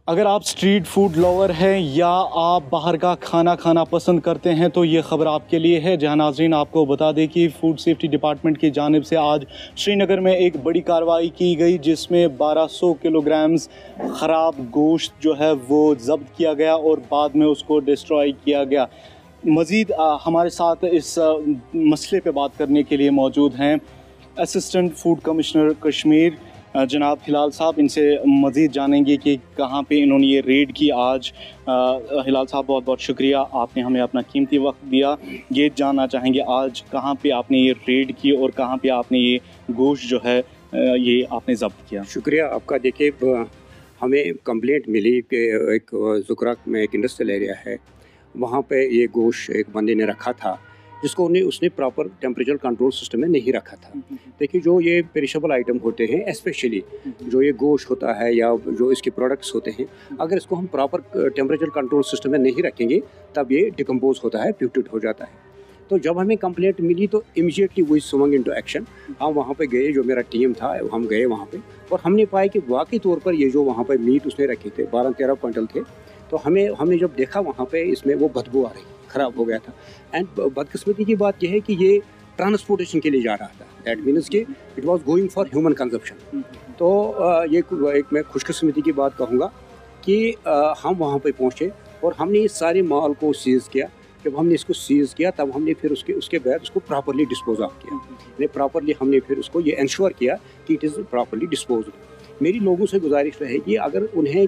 अगर आप street food lover हैं या आप बाहर का खाना खाना पसंद करते हैं तो ये ख़बर आपके लिए है। जहां नाज़रीन आपको बता दें कि फूड सेफ्टी डिपार्टमेंट की जानिब से आज श्रीनगर में एक बड़ी कार्रवाई की गई जिसमें 1200 किलोग्राम ख़राब गोश्त जो है वो ज़ब्त किया गया और बाद में उसको डिस्ट्रॉय किया गया। मज़ीद हमारे साथ इस मसले पे बात करने के लिए मौजूद हैं असिस्टेंट फूड कमिश्नर कश्मीर जनाब हिलाल साहब। इनसे मज़ीद जानेंगे कि कहाँ पे इन्होंने ये रेड की आज। हिलाल साहब बहुत बहुत शुक्रिया, आपने हमें अपना कीमती वक्त दिया। ये जानना चाहेंगे आज कहाँ पे आपने ये रेड की और कहाँ पे आपने ये गोश्त जो है ये आपने ज़ब्त किया। शुक्रिया आपका। देखिए, हमें कंप्लेंट मिली कि एक ज़ुकरक में एक इंडस्ट्रियल एरिया है, वहाँ पे ये गोश्त एक बंदे ने रखा था जिसको उसने प्रॉपर टेम्परेचर कंट्रोल सिस्टम में नहीं रखा था। देखिए, जो ये पेरिशेबल आइटम होते हैं, स्पेशली जो ये गोश्त होता है या जो इसके प्रोडक्ट्स होते हैं, अगर इसको हम प्रॉपर टेम्परेचर कंट्रोल सिस्टम में नहीं रखेंगे तब ये डिकम्पोज होता है, प्यूट्रिड हो जाता है। तो जब हमें कंप्लेंट मिली तो immediately we swung into action. हम वहाँ पे गए, जो मेरा टीम था हम गए वहाँ पे और हमने पाया कि वाकई तौर पर ये जो वहाँ पे मीट उसने रखे थे 12-13 क्विंटल थे। तो हमने जब देखा वहाँ पे इसमें वो बदबू आ रही, ख़राब हो गया था। एंड बदकिस्मती की बात यह है कि ये ट्रांसपोर्टेशन के लिए जा रहा था, दैट मीन्स कि it was going for human consumption. तो ये एक मैं खुशकिस्मती की बात कहूँगा कि हम वहाँ पे पहुँचे और हमने इस सारे माल को सीज़ किया। जब हमने इसको सीज़ किया तब हमने फिर उसके बाद उसको प्रॉपरली डिस्पोज ऑफ किया। यानी प्रॉपरली हमने फिर उसको ये इंश्योर किया कि इट इज़ प्रॉपरली डिस्पोज। मेरी लोगों से गुजारिश रहेगी, अगर उन्हें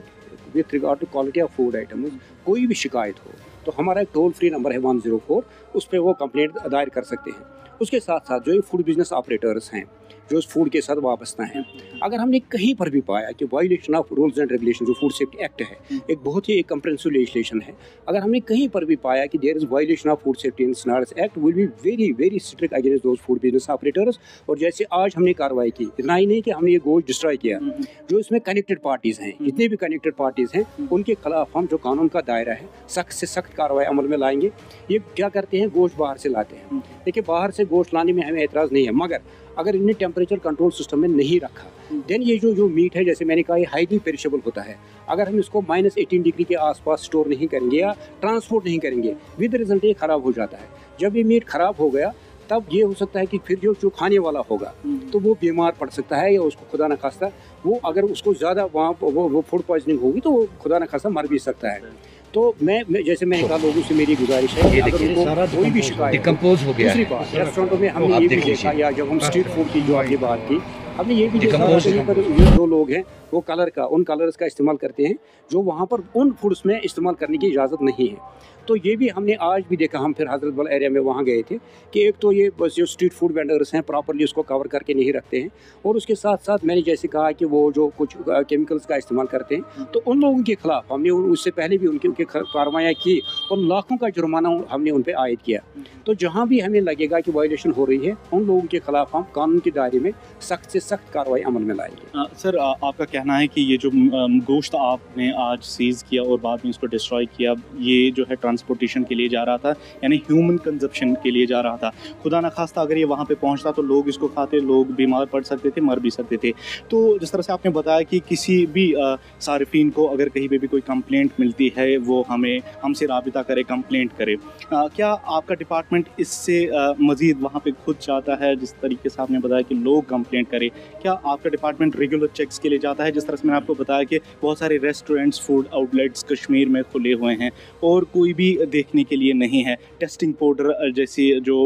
with regard to quality of food items कोई भी शिकायत हो तो हमारा एक टोल फ्री नंबर है 104, उस पर वो कंप्लेंट दायर कर सकते हैं। उसके साथ साथ जो ये फूड बिजनेस ऑपरेटर्स हैं जो इस फूड के साथ वाबस्ता हैं, अगर हमने कहीं पर भी पाया कि violation of rules and regulation, जो फूड सेफ्टी एक्ट है एक बहुत ही एक कंप्रेहेंसिव लेजिस्लेशन है, अगर हमने कहीं पर भी पाया कि there is violation of food safety and standards act, will be very very strict against those food business operators. और जैसे आज हमने कार्रवाई की, इतना ही नहीं कि हमने ये गोश्त डिस्ट्रॉय किया, जो इसमें कनेक्टेड पार्टीज़ हैं, जितने भी कनेक्टेड पार्टीज़ हैं उनके खिलाफ हम जो कानून का दायरा है सख्त से सख्त कार्रवाई अमल में लाएंगे। ये क्या करते हैं, गोश्त बाहर से लाते हैं। देखिए, बाहर से गोश्त लाने में हमें एतराज़ नहीं है, मगर अगर इन्हें टेम्परेचर कंट्रोल सिस्टम में नहीं रखा देन ये जो मीट है, जैसे मैंने कहा, ये हाईली पेरिशेबल होता है। अगर हम इसको -18 डिग्री के आसपास स्टोर नहीं करेंगे या ट्रांसपोर्ट नहीं करेंगे, विद रिजल्ट ये ख़राब हो जाता है। जब ये मीट ख़राब हो गया तब ये हो सकता है कि फिर जो खाने वाला होगा तो वो बीमार पड़ सकता है, या उसको खुदा न खास्ता वो अगर उसको ज़्यादा वहाँ वो फूड पॉइजनिंग होगी तो वो खुदा न खास्ता मर भी सकता है। तो मैं जैसे मैंने कहा, लोगों से मेरी गुजारिश है कि अगर उनको कोई भी शिकायत डिकम्पोज हो गया। दूसरी बात, रेस्टोरेंटों में हमने ये भी देखा, या जब हम स्ट्रीट फूड की जो आपने बात की, हमने ये भी देखा पर ये जो लोग हैं वो उन कलर्स का इस्तेमाल करते हैं जो वहाँ पर उन फूड्स में इस्तेमाल करने की इजाज़त नहीं है। तो ये भी हमने आज भी देखा। हम फिर हज़रत बल एरिया में वहाँ गए थे कि एक तो ये बस जो स्ट्रीट फूड वेंडर्स हैं प्रॉपरली उसको कवर करके नहीं रखते हैं, और उसके साथ साथ मैंने जैसे कहा कि वो जो कुछ केमिकल्स का इस्तेमाल करते हैं, तो उन लोगों के खिलाफ हमने उससे पहले भी उनके कार्रवाई की और लाखों का जुर्माना हमने उन पर आयद किया। तो जहाँ भी हमें लगेगा कि वायलेशन हो रही है, उन लोगों के खिलाफ हम कानून के दायरे में सख्त से सख्त कार्रवाई अमल में लाएंगे। सर, आपका कहना है कि ये जो गोश्त आपने आज सीज़ किया और बाद में इसको डिस्ट्रॉय किया, ये जो है ट्रांसपोर्टेशन के लिए जा रहा था, यानी ह्यूमन कंजप्शन के लिए जा रहा था। खुदा न खास्ता अगर ये वहाँ पे पहुँचता तो लोग इसको खाते, लोग बीमार पड़ सकते थे, मर भी सकते थे। तो जिस तरह से आपने बताया कि किसी भी सारिफीन को अगर कहीं पे भी कोई कंप्लेंट मिलती है वो हमसे राबिता करे, कंप्लेंट करे, क्या आपका डिपार्टमेंट इससे मज़ीद वहाँ पे खुद चाहता है, जिस तरीके से आपने बताया कि लोग कंप्लेंट करें, क्या आपका डिपार्टमेंट रेगुलर चेक्स के लिए जाता है? जिस तरह से मैंने आपको बताया कि बहुत सारे रेस्टोरेंट्स, फूड आउटलेट्स कश्मीर में खुले हुए हैं और कोई भी देखने के लिए नहीं है। टेस्टिंग पाउडर जैसी जो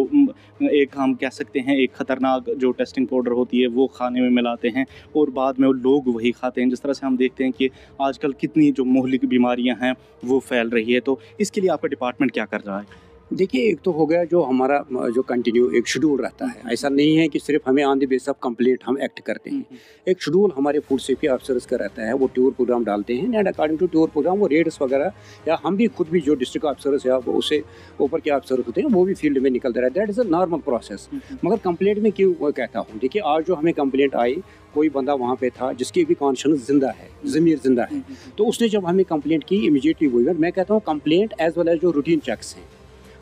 एक हम कह सकते हैं एक ख़तरनाक जो टेस्टिंग पाउडर होती है वो खाने में मिलाते हैं और बाद में वो लोग वही खाते हैं। जिस तरह से हम देखते हैं कि आजकल कितनी जो मुहलिक बीमारियां हैं वो फैल रही है, तो इसके लिए आपका डिपार्टमेंट क्या कर रहा है? देखिए, एक तो हो गया जो हमारा जो कंटिन्यू एक शेड्यूल रहता है। ऐसा नहीं है कि सिर्फ हमें on the base of complaint हम एक्ट करते हैं। एक शेड्यूल हमारे फूड सेफ्टी ऑफिसर्स का रहता है, वो टूर प्रोग्राम डालते हैं, and according to tour programme वो रेड्स वगैरह, या हम भी खुद भी जो डिस्ट्रिक्ट ऑफिसर्स या उससे ऊपर के ऑफिसर होते हैं वो भी फील्ड में निकलते रहते हैं। That is a normal process. मगर कंप्लेंट में क्यों कहता हूँ, देखिए आज जो हमें कंप्लेंट आई, कोई बंदा वहाँ पे था जिसकी भी कॉन्शियस जिंदा है, ज़मीर जिंदा है, तो उसने जब हमें कंप्लेंट की इमीडिएटली वो, मैं कहता हूँ कंप्लेंट एज वेल एज जो रूटीन चेक्स हैं,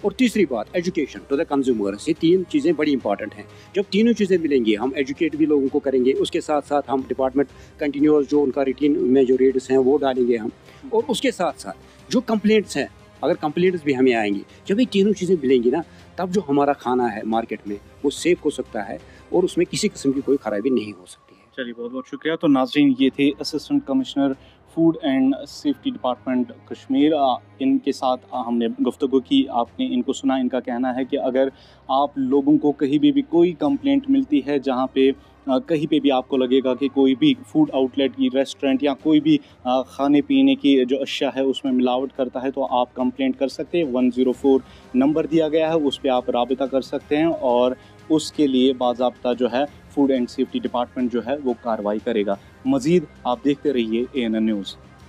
और तीसरी बात एजुकेशन टू द कंज्यूमर्स। ये 3 चीज़ें बड़ी इंपॉर्टेंट हैं। जब तीनों चीज़ें मिलेंगी, हम एजुकेट भी लोगों को करेंगे, उसके साथ साथ हम डिपार्टमेंट कंटिन्यूअस जो उनका रूटीन में जो रेड्स हैं वो डालेंगे हम, और उसके साथ साथ जो कंप्लेंट्स हैं, अगर कंप्लेंट्स भी हमें आएंगी, जब ये तीनों चीज़ें मिलेंगी ना, तब जो हमारा खाना है मार्केट में वो सेफ हो सकता है और उसमें किसी किस्म की कोई खराबी नहीं हो सकती है। चलिए, बहुत बहुत शुक्रिया। तो नाज़रीन, ये थे assistant commissioner food and safety department Kashmir. इनके साथ हमने गुफ्तगू की, आपने इनको सुना। इनका कहना है कि अगर आप लोगों को कहीं भी कोई कंप्लेंट मिलती है, जहाँ पे कहीं पे भी आपको लगेगा कि कोई भी फूड आउटलेट की रेस्टोरेंट या कोई भी खाने पीने की जो अशिया है उसमें मिलावट करता है, तो आप कंप्लेंट कर सकते हैं। 104 नंबर दिया गया है, उस पर आप राबिता कर सकते हैं और उसके लिए बाज़ाब्ता जो है फूड एंड सेफ्टी डिपार्टमेंट जो है वो कार्रवाई करेगा। मज़ीद आप देखते रहिए ANN न्यूज़।